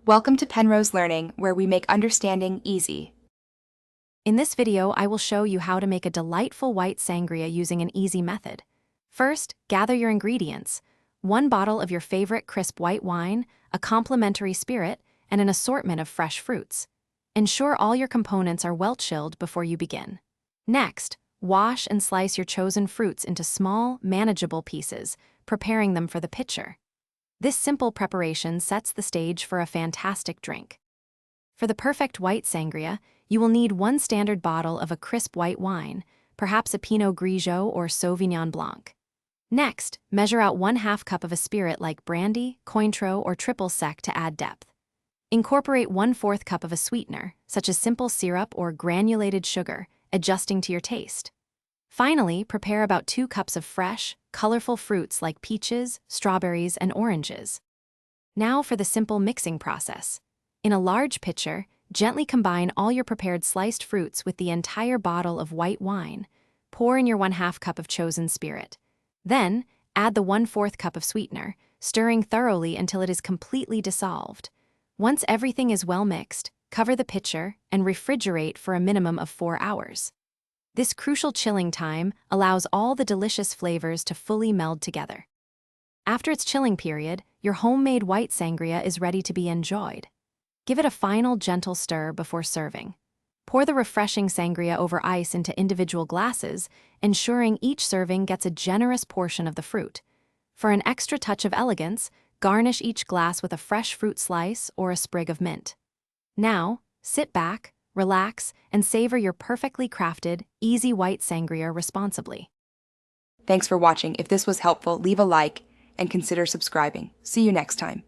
Welcome to Penrose Learning, where we make understanding easy. In this video, I will show you how to make a delightful white sangria using an easy method. First, gather your ingredients: 1 bottle of your favorite crisp white wine, a complimentary spirit, and an assortment of fresh fruits. Ensure all your components are well chilled before you begin. Next, wash and slice your chosen fruits into small, manageable pieces, preparing them for the pitcher. This simple preparation sets the stage for a fantastic drink. For the perfect white sangria, you will need 1 standard bottle of a crisp white wine, perhaps a Pinot Grigio or Sauvignon Blanc. Next, measure out 1/2 cup of a spirit like brandy, Cointreau, or triple sec to add depth. Incorporate 1/4 cup of a sweetener, such as simple syrup or granulated sugar, adjusting to your taste. Finally, prepare about 2 cups of fresh, colorful fruits like peaches, strawberries, and oranges. Now for the simple mixing process. In a large pitcher, gently combine all your prepared sliced fruits with the entire bottle of white wine. Pour in your 1/2 cup of chosen spirit. Then, add the 1/4 cup of sweetener, stirring thoroughly until it is completely dissolved. Once everything is well mixed, cover the pitcher and refrigerate for a minimum of 4 hours. This crucial chilling time allows all the delicious flavors to fully meld together. After its chilling period, your homemade white sangria is ready to be enjoyed. Give it a final gentle stir before serving. Pour the refreshing sangria over ice into individual glasses, ensuring each serving gets a generous portion of the fruit. For an extra touch of elegance, garnish each glass with a fresh fruit slice or a sprig of mint. Now, sit back, relax, and savor your perfectly crafted, easy white sangria responsibly. Thanks for watching. If this was helpful, leave a like and consider subscribing. See you next time.